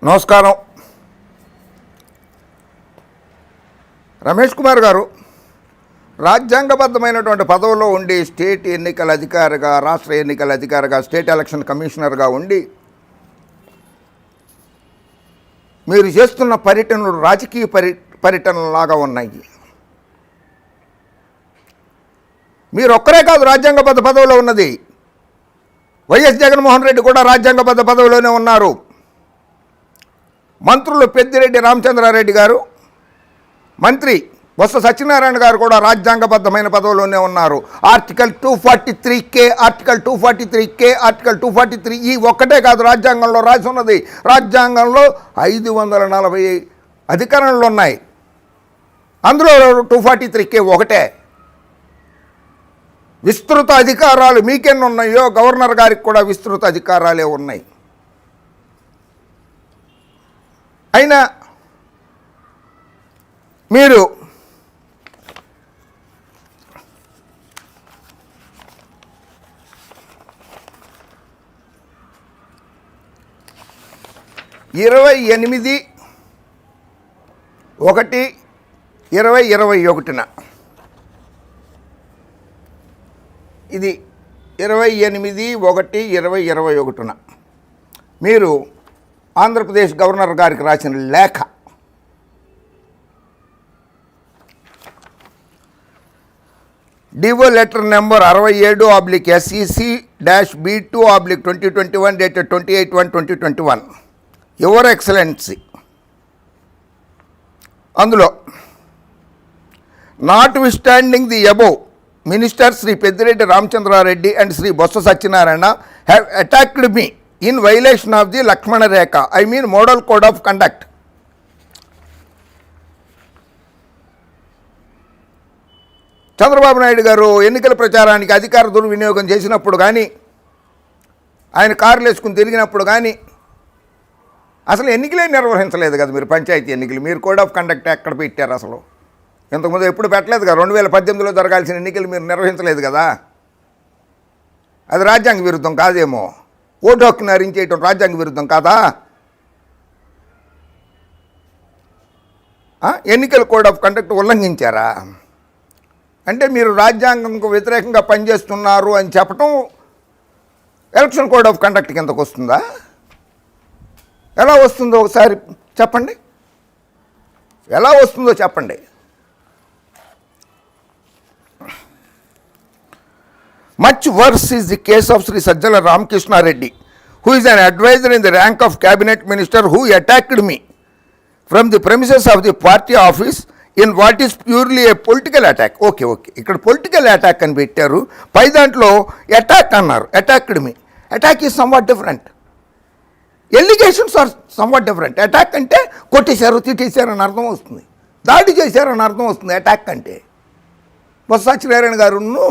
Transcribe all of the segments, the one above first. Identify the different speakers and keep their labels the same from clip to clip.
Speaker 1: నమస్కారం. రమేష్ కుమార్ గారు రాజ్యాంగబద్ధమైనటువంటి పదవుల్లో ఉండి స్టేట్ ఎన్నికల అధికారిగా, రాష్ట్ర ఎన్నికల అధికారిగా, స్టేట్ ఎలక్షన్ కమిషనర్గా ఉండి మీరు చేస్తున్న పర్యటనలు రాజకీయ పర్యటనలాగా ఉన్నాయి. మీరు ఒక్కరే కాదు రాజ్యాంగబద్ధ పదవిలో ఉన్నది. వైఎస్ జగన్మోహన్ రెడ్డి కూడా రాజ్యాంగబద్ధ పదవిలోనే ఉన్నారు. మంత్రులు పెద్దిరెడ్డి రామచంద్రారెడ్డి గారు, మంత్రి బొత్స సత్యనారాయణ గారు కూడా రాజ్యాంగబద్ధమైన పదవిలోనే ఉన్నారు. Article 243K, article 243K, article 243E ఒక్కటే కాదు రాజ్యాంగంలో రాసి ఉన్నది. రాజ్యాంగంలో 540 అధికరణలు ఉన్నాయి. అందులో 243K ఒకటే. విస్తృత అధికారాలు మీకెన్ని ఉన్నాయో గవర్నర్ గారికి కూడా విస్తృత అధికారాలే ఉన్నాయి. అయినా మీరు ఇరవై 8/1/2021 ఇది 28/1/2021 మీరు ఆంధ్రప్రదేశ్ గవర్నర్ గారికి రాసిన లేఖ. D O letter number 67/SEC-B2/2021 dated 28/1/2021. Your excellency. అందులో notwithstanding the above, minister Shri Peddireddy Ramachandra Reddy and Shri Botsa Satyanarayana have attacked me in violation of the Lakshmana Rekha, I mean model code of conduct. Chandrababu Naidu garu ఎన్నికల ప్రచారానికి అధికార దుర్వినియోగం చేసినప్పుడు కానీ, ఆయన కార్లు వేసుకుని తిరిగినప్పుడు కానీ అసలు ఎన్నికలే నిర్వహించలేదు కదా మీరు. పంచాయతీ ఎన్నికలు మీరు కోడ్ ఆఫ్ కండక్ట్ ఎక్కడ పెట్టారు? అసలు ఇంతకుముందు ఎప్పుడు పెట్టలేదు కదా. 2018లో జరగాల్సిన ఎన్నికలు మీరు నిర్వహించలేదు కదా. అది రాజ్యాంగ విరుద్ధం కాదేమో. ఓటు హక్కును హరించేయటం రాజ్యాంగ విరుద్ధం కాదా? ఎన్నికల కోడ్ ఆఫ్ కండక్ట్ ఉల్లంఘించారా? అంటే మీరు రాజ్యాంగంకు వ్యతిరేకంగా పనిచేస్తున్నారు అని చెప్పటం ఎలక్షన్ కోడ్ ఆఫ్ కండక్ట్ కిందకు వస్తుందా? ఎలా వస్తుందో ఒకసారి చెప్పండి. ఎలా వస్తుందో చెప్పండి. Much worse is the case of Sri Sajjala Ramakrishna Reddy, who is an advisor in the rank of cabinet minister, who attacked me from the premises of the party office in what is purely a political attack. Okay. ఇక్కడ political attack అని పెట్టారు, పై దాంట్లో attack అన్నారు. Attacked me. Attack is somewhat different. Allegations are somewhat different. Attack అంటే కొట్టేశారు, తిట్టేశారు అని అర్థం వస్తుంది, దాడి చేశారు అని అర్థం వస్తుంది అటాక్ అంటే. బొత్స సత్యనారాయణ గారును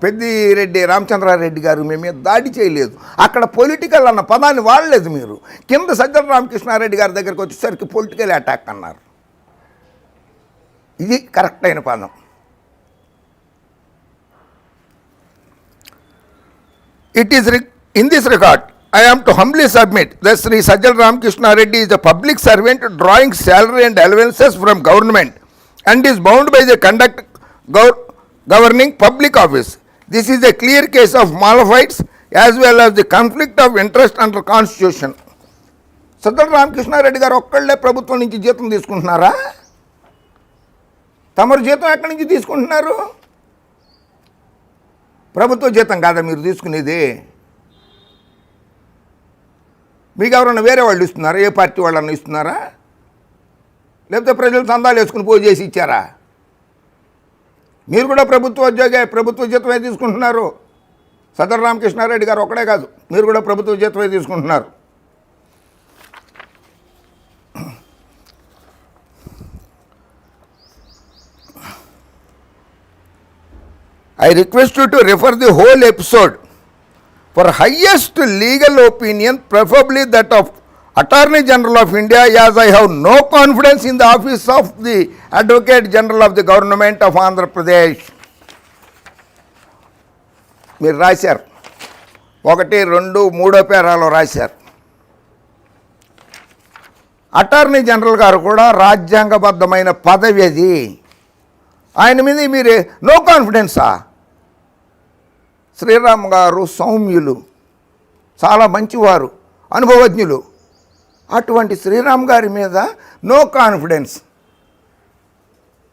Speaker 1: పెద్దిరెడ్డి రామచంద్రారెడ్డి గారు మీ మీద దాడి చేయలేదు. అక్కడ పొలిటికల్ అన్న పదాన్ని వాడలేదు మీరు. కింద సజ్జల రామకృష్ణారెడ్డి గారి దగ్గరికి వచ్చేసరికి పొలిటికల్ అటాక్ అన్నారు. ఇది కరెక్ట్ అయిన పదం. It is in this record I am to humbly submit that Sri Sajjala Ramakrishna Reddy is a public servant drawing salary and allowances from government and is bound by the conduct governing public office. This is a clear case of malafide as well as the conflict of interest under constitution. Sajjala Ramakrishna Reddy గారు ఒక్కళ్ళే ప్రభుత్వం నుంచి జీతం తీసుకుంటున్నారా? తమరు జీతం ఎక్కడి నుంచి తీసుకుంటున్నారు? ప్రభుత్వ జీతం కాదా మీరు తీసుకునేది? మీకు ఎవరన్నా వేరే వాళ్ళు ఇస్తున్నారా? ఏ పార్టీ వాళ్ళన్నా ఇస్తున్నారా? లేకపోతే ప్రజలు చందాలు వేసుకుని పోయి చేసి ఇచ్చారా? మీరు కూడా ప్రభుత్వ జీతమే తీసుకుంటున్నారు. సజ్జల రామకృష్ణారెడ్డి గారు ఒక్కడే కాదు, మీరు కూడా ప్రభుత్వ జీతమే తీసుకుంటున్నారు. I request you to refer the whole episode for highest legal opinion, preferably that of Attorney General of India, as I have no confidence in the office of the Advocate General of the Government of Andhra Pradesh. మీరు రాశారు 1, 2, 3 పేరాలో రాశారు. Attorney general గారు కూడా రాజ్యాంగబద్ధమైన పదవి అది. ఆయన మీద మీరు నో కాన్ఫిడెన్సా? శ్రీరామ్ గారు సౌమ్యులు, చాలా మంచివారు, అనుభవజ్ఞులు. అటువంటి శ్రీరామ్ గారి మీద నో కాన్ఫిడెన్స్.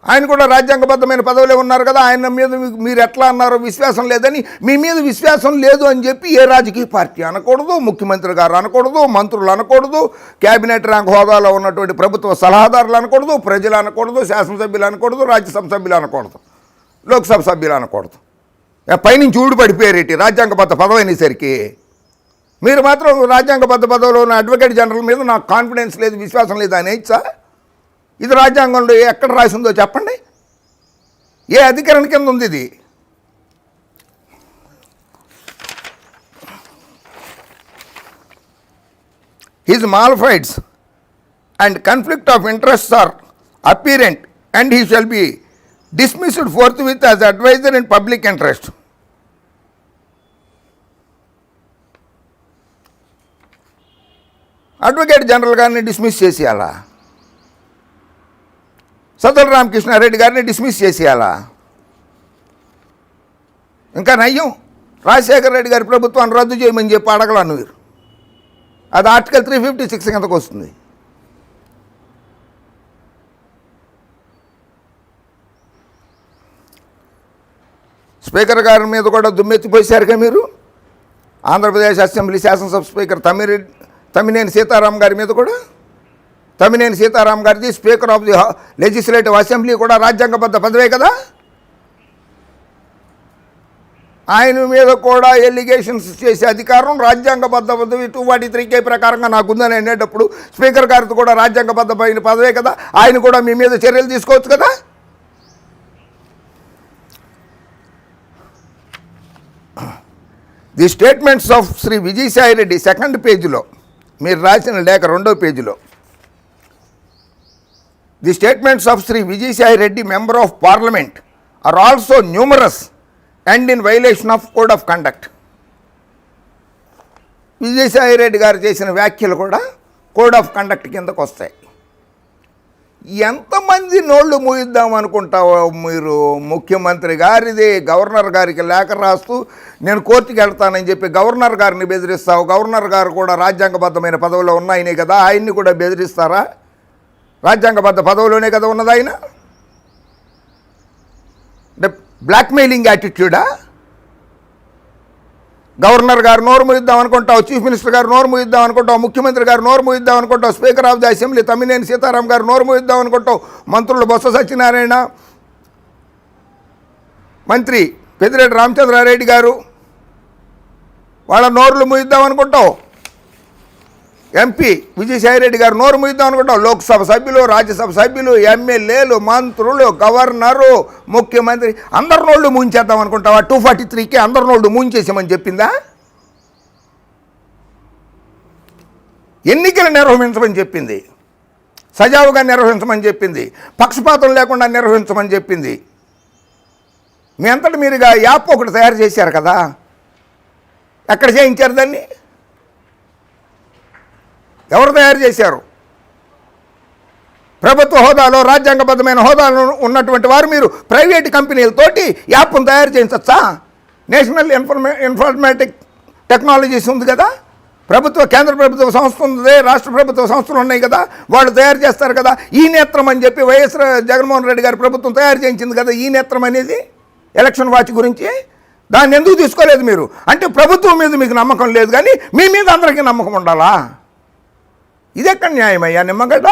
Speaker 1: ఆయన కూడా రాజ్యాంగబద్ధమైన పదవులే ఉన్నారు కదా, ఆయన మీద మీరు ఎట్లా అన్నారో విశ్వాసం లేదని, మీ మీద విశ్వాసం లేదు అని చెప్పి ఏ రాజకీయ పార్టీ అనకూడదు, ముఖ్యమంత్రి గారు అనకూడదు, మంత్రులు అనకూడదు, క్యాబినెట్ ర్యాంక్ హోదాలో ఉన్నటువంటి ప్రభుత్వ సలహాదారులు అనకూడదు, ప్రజలు అనకూడదు, శాసనసభ్యులు అనకూడదు, రాజ్యసభ సభ్యులు అనకూడదు, లోక్సభ సభ్యులు అనకూడదు. పైనుంచి ఊడిపడిపోయారేటి రాజ్యాంగబద్ధ పదవి అనేసరికి. మీరు మాత్రం రాజ్యాంగబద్ధ పదవిలో ఉన్న అడ్వకేట్ జనరల్ మీద నాకు కాన్ఫిడెన్స్ లేదు, విశ్వాసం లేదు అని ఇచ్చా. ఇది రాజ్యాంగంలో ఎక్కడ రాసి ఉందో చెప్పండి? ఏ అధికరణ కింద ఉంది ఇది? His malafides and conflict of interests are apparent and he shall be dismissed forthwith as advisor in public interest. Advocate general గారిని డిస్మిస్ చేసేయాలా? సజ్జల రామకృష్ణారెడ్డి గారిని డిస్మిస్ చేసేయాలా? ఇంకా నయ్యం, రాజశేఖర రెడ్డి గారి ప్రభుత్వాన్ని రద్దు చేయమని చెప్పి అడగలను మీరు. అది ఆర్టికల్ 356 కిందకు వస్తుంది. స్పీకర్ గారి మీద కూడా దుమ్మెత్తిపోసారుగా మీరు. ఆంధ్రప్రదేశ్ అసెంబ్లీ శాసనసభ స్పీకర్ తమ్మినేని సీతారాం గారి మీద కూడా, తమ్మినేని సీతారాం గారిది speaker of the legislative assembly కూడా రాజ్యాంగబద్ధ పదవే కదా. ఆయన మీద కూడా ఎలిగేషన్స్ చేసే అధికారం రాజ్యాంగబద్ధ పదవి 243K ప్రకారంగా నాకుందని అనేటప్పుడు స్పీకర్ గారితో కూడా రాజ్యాంగబద్ధమైన పదవే కదా. ఆయన కూడా మీ మీద చర్యలు తీసుకోవచ్చు కదా. The statements of Shri Vijayasai Reddy second పేజీలో మీరు రాసిన లేఖ రెండో పేజీలో, the statements of Shri Vijayasai Reddy member of parliament are also numerous and in violation of code of conduct. Vijayasai Reddy గారు చేసిన వ్యాఖ్యలు కూడా కోడ్ ఆఫ్ కండక్ట్ కిందకు వస్తాయి. ఎంతమంది నోళ్ళు మూయిద్దాం అనుకుంటావో మీరు? ముఖ్యమంత్రి గారిది గవర్నర్ గారికి లేఖ రాస్తూ నేను కోర్టుకి వెళ్తానని చెప్పి గవర్నర్ గారిని బెదిరిస్తావు. గవర్నర్ గారు కూడా రాజ్యాంగబద్ధమైన పదవిలో ఉన్నాయనే కదా, ఆయన్ని కూడా బెదిరిస్తారా? రాజ్యాంగబద్ధ పదవిలోనే కదా ఉన్నది ఆయన. అంటే బ్లాక్మెయిలింగ్ యాటిట్యూడా? గవర్నర్ గారు నోరు మూయిద్దాం అనుకుంటావు, చీఫ్ మినిస్టర్ గారు నోరు మూయిద్దాం అనుకుంటావు, ముఖ్యమంత్రి గారు నోరు మూయిద్దాం అనుకుంటావు, speaker of the assembly Tammineni Sitaram గారు నోరు మూయిద్దాం అనుకుంటావు, మంత్రులు బొత్స సత్యనారాయణ, మంత్రి పెద్దిరెడ్డి రామచంద్రారెడ్డి గారు వాళ్ళ నోరులు మూయిద్దాం అనుకుంటావు, ఎంపీ విజయసాయి రెడ్డి గారు నోరు మూయిద్దాం అనుకుంటావు, లోక్సభ సభ్యులు, రాజ్యసభ సభ్యులు, ఎమ్మెల్యేలు, మంత్రులు, గవర్నరు, ముఖ్యమంత్రి అందరి నోళ్ళు మూయించేద్దాం అనుకుంటావా? 243కి అందరి నోళ్ళు మూయించేసామని చెప్పిందా? ఎన్నికలు నిర్వహించమని చెప్పింది, సజావుగా నిర్వహించమని చెప్పింది, పక్షపాతం లేకుండా నిర్వహించమని చెప్పింది. మీ అంతటి మీరుగా యాప్ ఒకటి తయారు చేశారు కదా, ఎక్కడ చేయించారు దాన్ని? ఎవరు తయారు చేశారు? ప్రభుత్వ హోదాలో రాజ్యాంగబద్ధమైన హోదాలో ఉన్నటువంటి వారు మీరు ప్రైవేట్ కంపెనీలతోటి యాప్ను తయారు చేయించచ్చా? నేషనల్ ఇన్ఫర్మేటిక్ టెక్నాలజీస్ ఉంది కదా, కేంద్ర ప్రభుత్వ సంస్థ ఉంది, రాష్ట్ర ప్రభుత్వ సంస్థలు ఉన్నాయి కదా, వాళ్ళు తయారు చేస్తారు కదా. ఈ నేత్రం అని చెప్పి వైఎస్ జగన్మోహన్ రెడ్డి గారి ప్రభుత్వం తయారు చేయించింది కదా ఈ నేత్రం అనేది, ఎలక్షన్ వాచ్ గురించి. దాన్ని ఎందుకు తీసుకోలేదు మీరు? అంటే ప్రభుత్వం మీద మీకు నమ్మకం లేదు, కానీ మీ మీద అందరికీ నమ్మకం ఉండాలా? ఇదెక్కడ న్యాయమయ్యా నిమ్మగడ్డ?